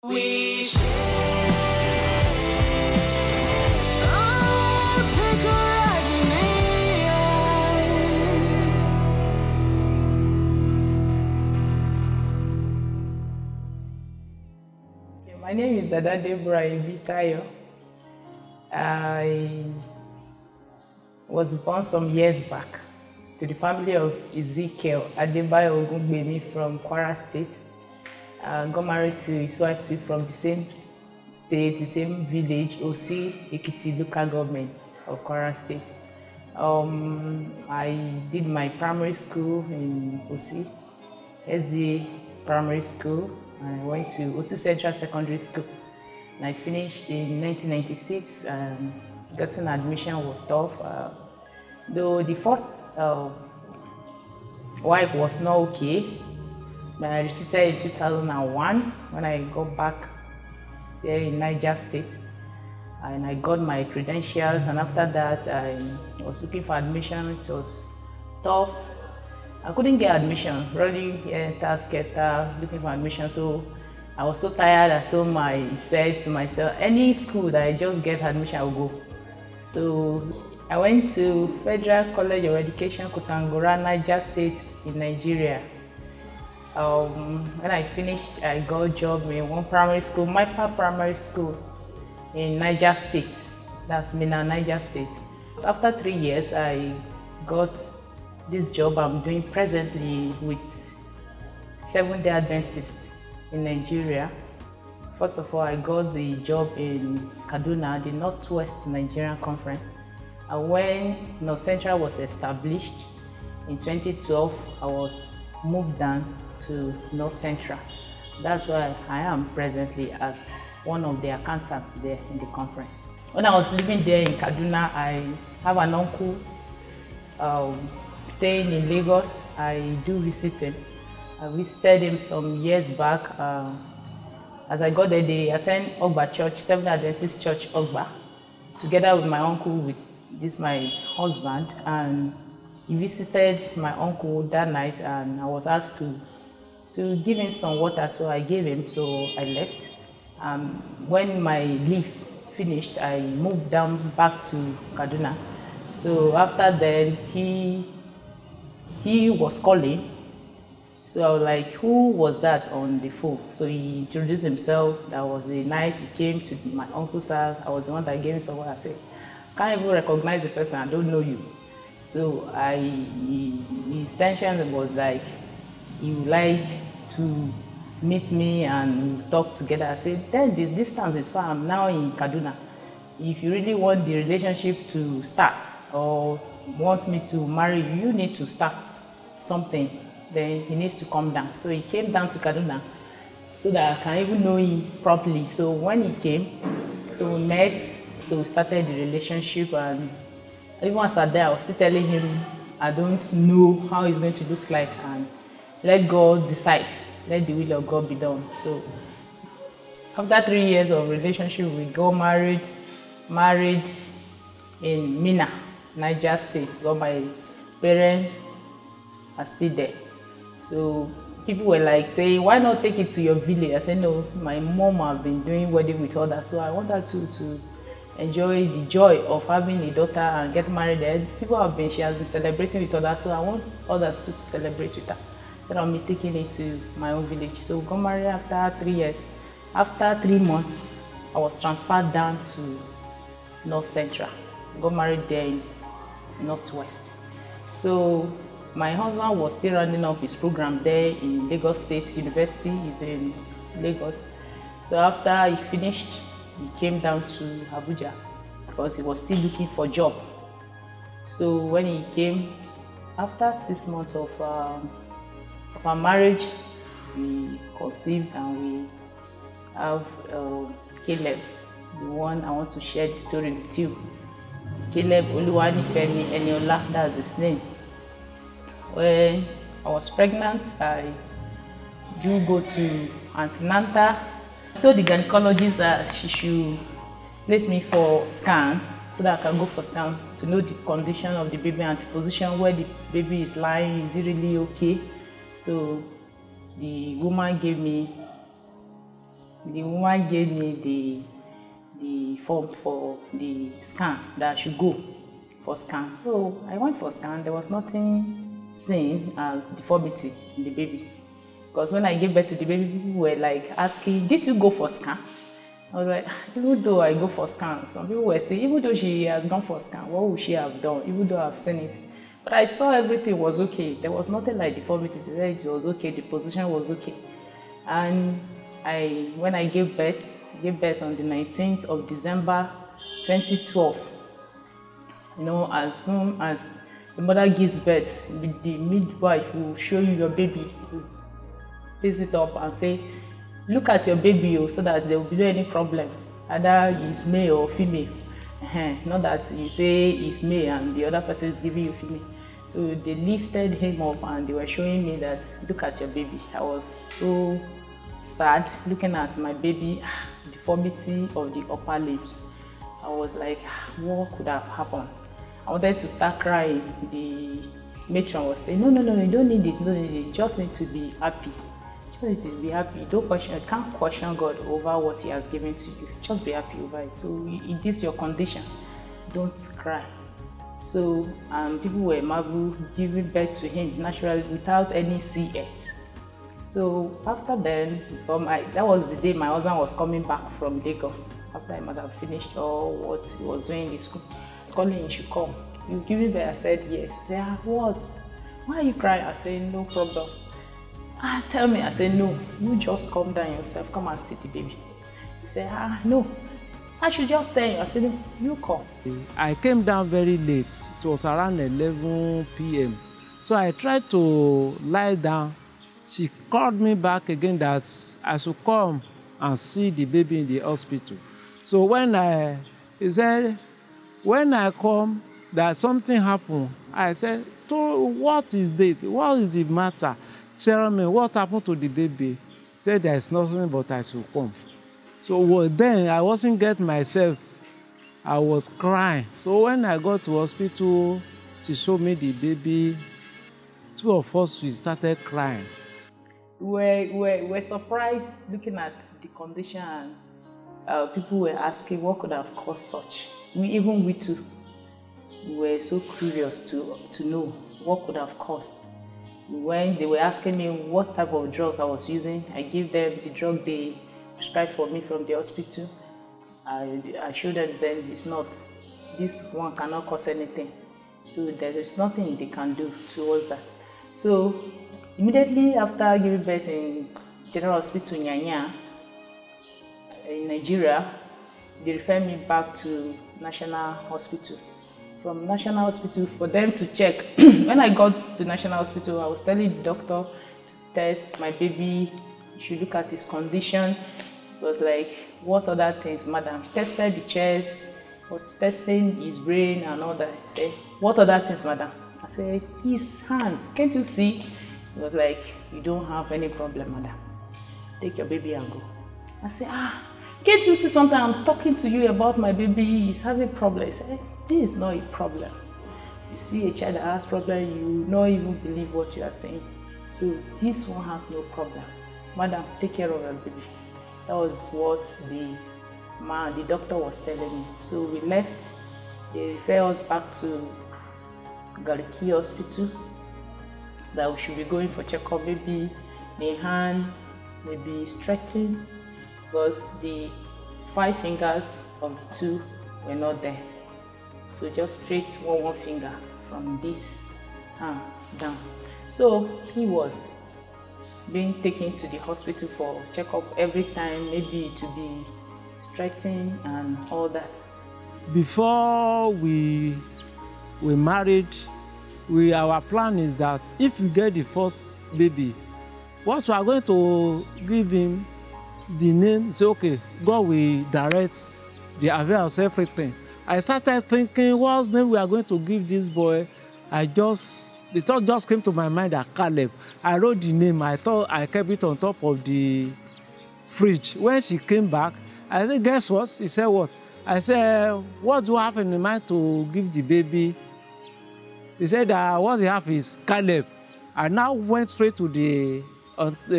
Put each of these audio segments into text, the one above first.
We share. Oh, take a ride with me. My name is Dada Deborah Ibitayo. I was born some years back to the family of Ezekiel Adebayo from Kwara State. Got married to his wife too from the same state, the same village, Osi Ekiti local government of Kwara State. I did my primary school in Osi, SD Primary School. I went to Osi Central Secondary School. And I finished in 1996. Getting admission was tough. Though the first wife was not okay. But I recited in 2001 when I got back there in Niger State, and I got my credentials. And after that, I was looking for admission. It was tough. I couldn't get admission. Really, looking for admission. So I was so tired at home. I said to myself, any school that I just get admission, I will go. So I went to Federal College of Education, Kotangora, Niger State in Nigeria. When I finished, I got a job in one primary school, Maipa Primary School in Niger State. That's Mina, Niger State. After 3 years, I got this job I'm doing presently with Seventh-day Adventists in Nigeria. First of all, I got the job in Kaduna, the Northwest Nigerian Conference. And when North Central was established in 2012, I was moved down to North Central. That's where I am presently as one of the accountants there in the conference. When I was living there in Kaduna, I have an uncle staying in Lagos. I do visit him. I visited him some years back. As I got there, they attend Ogba Church, Seventh Adventist Church Ogba, together with my uncle, with this my husband, and he visited my uncle that night, and I was asked to give him some water, so I gave him, so I left. When my leave finished, I moved down back to Kaduna. So after then, he was calling. So I was like, who was that on the phone? So he introduced himself. That was the night he came to my uncle's house. I was the one that gave him some water. I said, can't even recognize the person, I don't know you. So his intention was like, he would like to meet me and talk together. I said, then the distance is far, I'm now in Kaduna. If you really want the relationship to start or want me to marry you, you need to start something. Then he needs to come down. So he came down to Kaduna so that I can even know him properly. So when he came, so we met, so we started the relationship, and even once I there, I was still telling him I don't know how it's going to look like, and let God decide, let the will of God be done. So after 3 years of relationship, we got married in Mina, Niger State. Got my parents are still there. So people were like saying, why not take it to your village? I said, no, my mom have been doing wedding with others, so I want her to enjoy the joy of having a daughter and get married there. She has been celebrating with others, so I want others to celebrate with her. Then I'll be taking it to my own village. So we got married after 3 years. After 3 months, I was transferred down to North Central. Got married there in Northwest. So my husband was still running up his program there in Lagos State University. He's in Lagos. So after he finished, he came down to Abuja because he was still looking for a job. So when he came, after 6 months of our marriage, we conceived and we have Caleb, the one I want to share the story with you. Caleb Oluwanifemi Eniola, that's his name. When I was pregnant, I do go to antenatal. I told the gynecologist that she should place me for scan so that I can go for scan to know the condition of the baby and the position where the baby is lying. Is it really okay? So the woman gave me the woman gave me the form for the scan that I should go for scan. So I went for scan. There was nothing seen as deformity in the baby. Because when I gave birth to the baby, people were like asking, did you go for scan? I was like, even though I go for scan, some people were saying, even though she has gone for scan, what would she have done? Even though I've seen it. But I saw everything was okay. There was nothing like deformity. They said it was okay, the position was okay. And when I gave birth on the 19th of December 2012. You know, as soon as the mother gives birth, the midwife will show you your baby, raise it up and say, look at your baby so that there will be no any problem, either it's male or female. Not that you say it's male and the other person is giving you female. So they lifted him up and they were showing me that, look at your baby. I was so sad looking at my baby, deformity of the upper lips. I was like, what could have happened? I wanted to start crying. The matron was saying, no, you don't need it, you just need to be happy. Just need to be happy. Don't question, you can't question God over what He has given to you. Just be happy over it. So it is your condition. Don't cry. So people were marvel giving birth to him naturally without any CS. So after then, that was the day my husband was coming back from Lagos. After I might have finished all what he was doing in the school. I was calling, you should come. You give me birth? I said yes. He said, what? Why are you crying? I said, no problem. Tell me. I said, no, you just calm down yourself. Come and see the baby. He said, no. I should just tell you. I said, no, you come. I came down very late. It was around 11 p.m. So I tried to lie down. She called me back again that I should come and see the baby in the hospital. So he said, when I come, that something happened. I said, what is it? What is the matter? Tell me, what happened to the baby? He said, there is nothing, but I should come. So then I wasn't getting myself. I was crying. So when I got to hospital, she showed me the baby. Two of us, we started crying. We're surprised looking at the condition. People were asking what could have caused such. We too were so curious to know what could have caused. When they were asking me what type of drug I was using, I gave them the drug they prescribed for me from the hospital. I showed them then it's not. This one cannot cause anything. So there is nothing they can do towards that. So immediately after giving birth in General Hospital Nyanya in Nigeria, they referred me back to National Hospital. From National Hospital for them to check. When I got to National Hospital, I was telling the doctor to test my baby. You should look at his condition. It was like, what other things, madam? He tested the chest, was testing his brain and all that. He said, what other things, madam? I said, his hands. Can't you see? He was like, you don't have any problem, madam. Take your baby and go. I said, can't you see something? I'm talking to you about my baby. He's having problems. He said, this is not a problem. You see a child that has problem, you not even believe what you are saying. So this one has no problem. Madam, take care of your baby. That was what the doctor was telling me. So we left. They referred us back to Gariki Hospital that we should be going for checkup, maybe the hand, maybe stretching, because the 5 fingers of the 2 were not there. So just straight one finger from this hand down. So he was being taken to the hospital for checkup every time, maybe to be stretching and all that. Before we married, our plan is that if we get the first baby, what we are going to give him the name, say, okay, God will direct the affairs, everything. I started thinking, what name we are going to give this boy? The thought just came to my mind that Caleb. I wrote the name. I thought I kept it on top of the fridge. When she came back, I said, guess what? He said, what? I said, what do you have in mind to give the baby? He said, what he have is Caleb. I now went straight to the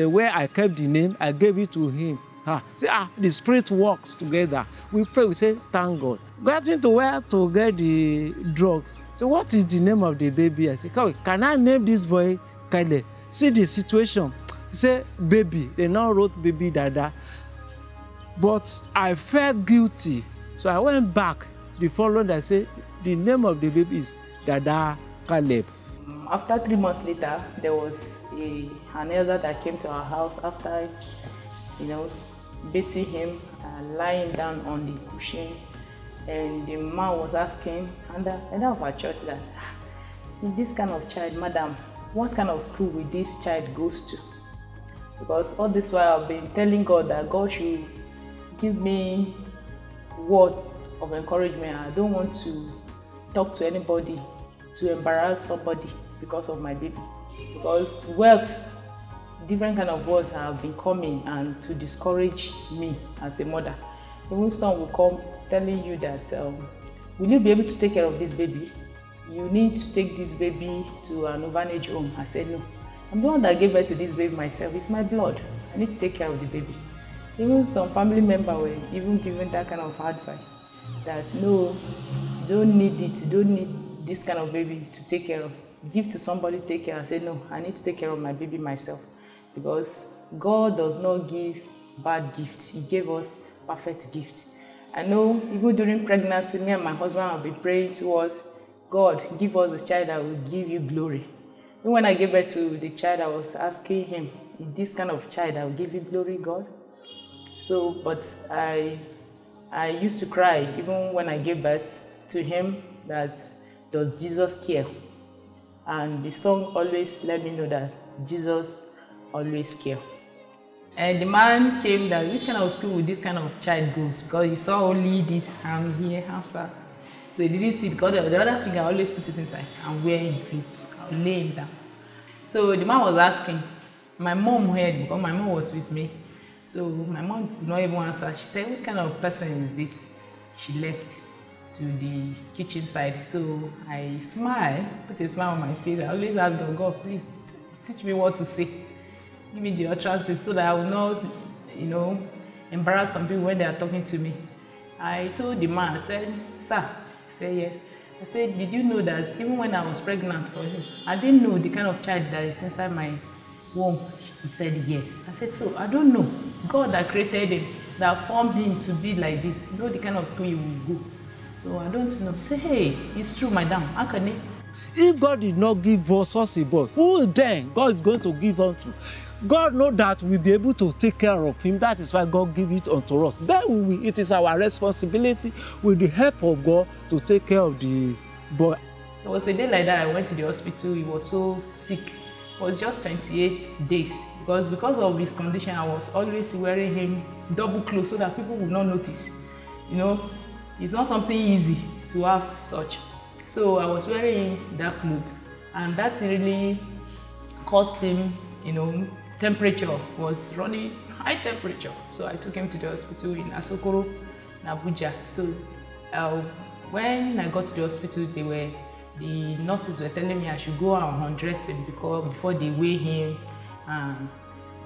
where I kept the name. I gave it to him. Say, the spirit works together. We pray, we say, thank God. Getting to where to get the drugs. So what is the name of the baby? I say, can I name this boy Kyle? See the situation. Say, baby. They now wrote baby Dada. But I felt guilty. So I went back the following day. I said, the name of the baby is Dada Caleb. After 3 months later, there was an elder that came to our house after, beating him, lying down on the cushion. And the man was asking, and the elder of our church, that, this kind of child, madam, what kind of school will this child goes to? Because all this while I've been telling God that God should give me word of encouragement. I don't want to talk to anybody to embarrass somebody because of my baby. Because words, different kind of words have been coming and to discourage me as a mother. Even some will come telling you that, will you be able to take care of this baby? You need to take this baby to an orphanage home. I said, no. I'm the one that gave birth to this baby myself. It's my blood. I need to take care of the baby. Even some family members were even given that kind of advice that no, you don't need it, you don't need this kind of baby to take care of. Give to somebody to take care. I said, no, I need to take care of my baby myself, because God does not give bad gifts. He gave us perfect gifts. I know even during pregnancy, me and my husband have been praying towards God, give us a child that will give you glory. Even when I gave birth to the child, I was asking him, is this kind of child that will give you glory, God? So, but I used to cry even when I gave birth to him, that does Jesus care? And the song always let me know that Jesus always care. And the man came that which kind of school would this kind of child goes, because he saw only this hand here, hamster. So he didn't see, because the other thing I always put it inside and wear it clothes. I'll lay it down. So the man was asking, my mom heard, because my mom was with me. So my mom could not even answer. She said, which kind of person is this? She left to the kitchen side. So I smiled, put a smile on my face. I always ask God, God, please teach me what to say. Give me the utterances so that I will not, embarrass some people when they are talking to me. I told the man, I said, sir, he said yes. I said, did you know that even when I was pregnant for him, I didn't know the kind of child that is inside my womb? He said yes. I said, so I don't know. God that created him, that formed him to be like this, you know the kind of school you will go. So I don't know. He said, hey, it's true, madam. How can he? If God did not give us such a boy, who then God is going to give unto? God knows that we'll be able to take care of him. That is why God gave it unto us. Then it is our responsibility, with the help of God, to take care of the boy. There was a day like that I went to the hospital. He was so sick. It was just 28 days. Because of his condition, I was always wearing him double clothes so that people would not notice. It's not something easy to have such. So I was wearing him that clothes, and that really caused him, temperature was running high temperature. So I took him to the hospital in Asokoro, in Abuja. So when I got to the hospital, the nurses were telling me I should go and undress him before they weigh him and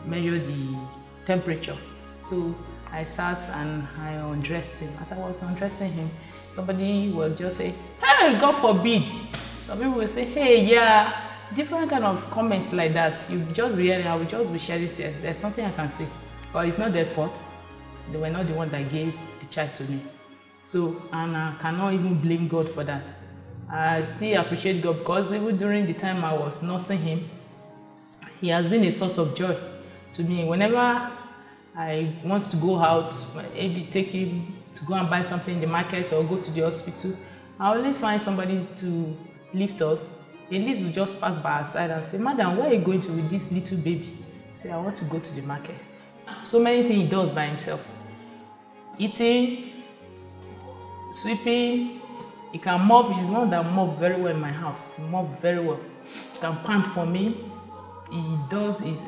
measure the temperature. So I sat and I undressed him. As I was undressing him, somebody will just say, hey, God forbid. Some people will say, hey, yeah. Different kind of comments like that. You just be hearing, I will just be sharing tears. There's something I can say. But it's not their fault. They were not the one that gave the child to me. So, and I cannot even blame God for that. I still appreciate God, because even during the time I was nursing him, he has been a source of joy to me. Whenever I want to go out, maybe take him to go and buy something in the market or go to the hospital, I always find somebody to lift us. They need to just pass by our side and say, madam, where are you going to with this little baby? Say, I want to go to the market. So many things he does by himself. Eating, sweeping, he can mop. He's one that mop very well in my house. He mop very well. He can pant for me. He does his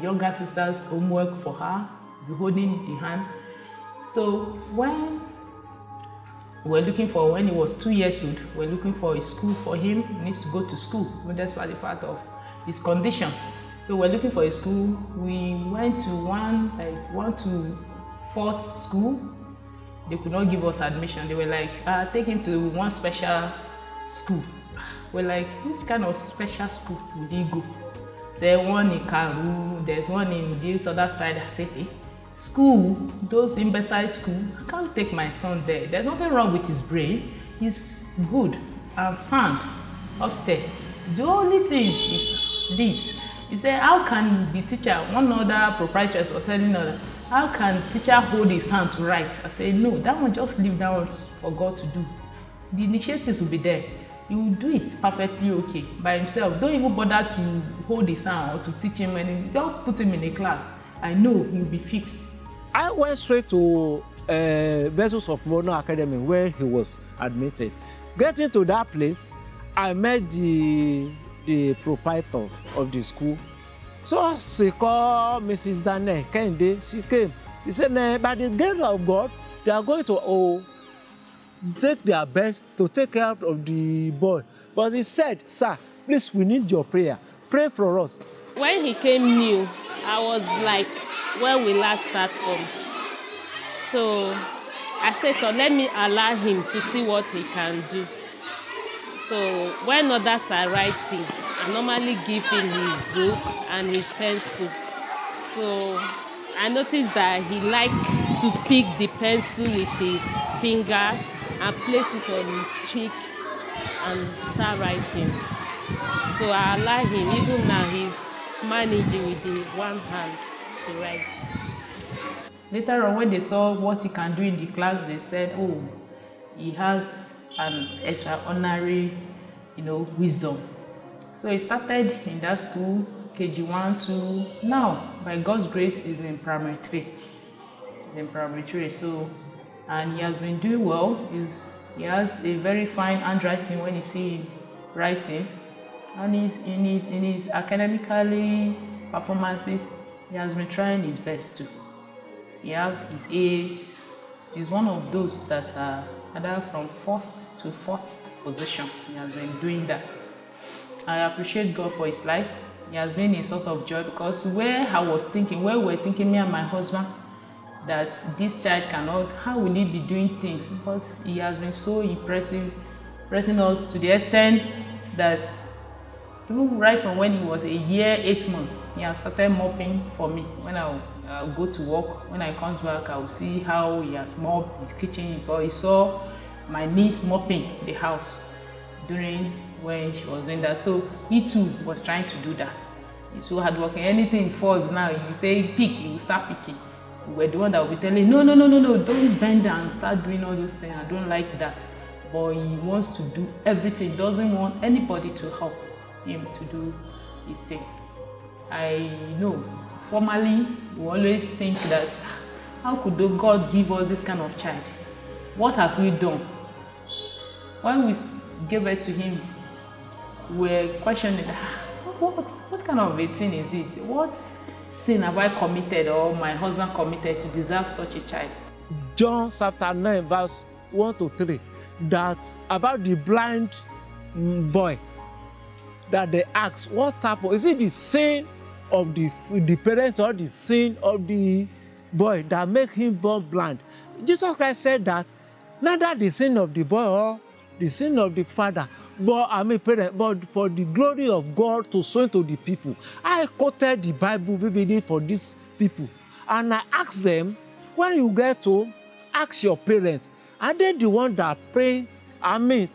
younger sister's homework for her, holding the hand. So when he was 2 years old, we're looking for a school for him. He needs to go to school, despite the fact of his condition. So we're looking for a school. We went to one to fourth school, they could not give us admission. They were like, take him to one special school. We're like, which kind of special school would he go? There's one in Karu, there's one in this other side. I said, hey, school, those imbecile school, I can't take my son there. There's nothing wrong with his brain. He's good and sound upstairs. The only thing is lips. He said, how can the teacher, one other proprietors were telling her, how can teacher hold his hand to write? I said, no, that one just leave that one for God to do. The initiatives will be there. He will do it perfectly okay by himself. Don't even bother to hold his hand or to teach him anything. Just put him in a class. I know he will be fixed. I went straight to Vessels of Honor Academy where he was admitted. Getting to that place, I met the proprietors of the school. So she called Mrs. Dane Kende. She came. He said, by the grace of God, they are going to take their best to take care of the boy. But he said, sir, please, we need your prayer. Pray for us. When he came new, I was like, where we last start from. So I said, so let me allow him to see what he can do. So when others are writing, I normally give him his book and his pencil. So I noticed that he liked to pick the pencil with his finger and place it on his cheek and start writing. So I allow him, even now he's managing with the one hand to write. Later on, when they saw what he can do in the class, they said, oh, he has an extraordinary, wisdom. So he started in that school, KG1, 2. Now, by God's grace, he's in primary 3. He's in primary 3. So, and he has been doing well. He has a very fine handwriting when you see him writing. And he's in his academically performances, he has been trying his best too. He has his A's. He's one of those that are either from first to fourth position. He has been doing that. I appreciate God for his life. He has been a source of joy because where we were thinking, me and my husband, that this child cannot, how will he be doing things? Because he has been so impressive, pressing us to the extent that even right from when he was a year, 8 months, he has started mopping for me. When I'll go to work, when I comes back, I'll see how he has mopped his kitchen. Because he saw my niece mopping the house during when she was doing that. So he too was trying to do that. He's so hardworking. Anything falls now, you say pick, he will start picking. We're the one that will be telling, no, don't bend down, start doing all those things. I don't like that. But he wants to do everything. Doesn't want anybody to help him to do his things. I know, formerly, we always think that, how could God give us this kind of child? What have we done? When we gave birth to him, we're questioning, what kind of a thing is it? What sin have I committed or my husband committed to deserve such a child? John chapter 9 verse 1 to 3, that about the blind boy, that they ask, what happened? Is it the sin of the parent or the sin of the boy that make him born blind? Jesus Christ said that neither the sin of the boy or the sin of the father, parent, but for the glory of God to show to the people. I quoted the Bible vividly for these people, and I asked them, when you get home, ask your parents, are they the one that pray?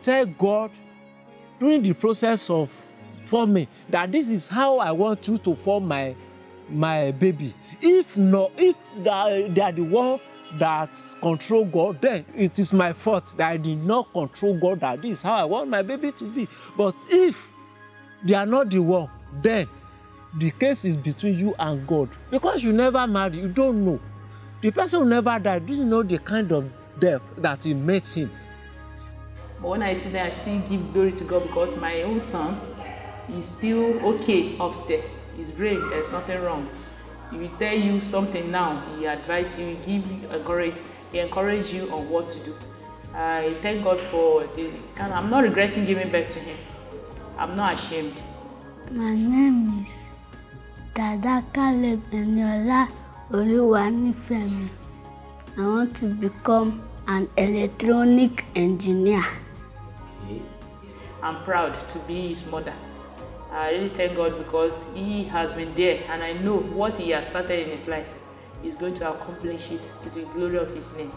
Tell God during the process of forming that this is how I want you to form my baby. If not, if they are the one that control God, then it is my fault that I did not control God, that this is how I want my baby to be. But if they are not the one, then the case is between you and God. Because you never married, you don't know. The person who never died doesn't know the kind of death that he makes him. But when I see that, I still give glory to God because my own son is still okay upstairs. He's brave, there's nothing wrong. He will tell you something now, he advises you, he encourages you on what to do. I thank God for I'm not regretting giving birth to him. I'm not ashamed. My name is Dada Caleb Eniola Oluwanifemi. I want to become an electronic engineer. Okay. I'm proud to be his mother. I really thank God because he has been there and I know what he has started in his life, he's going to accomplish it to the glory of his name.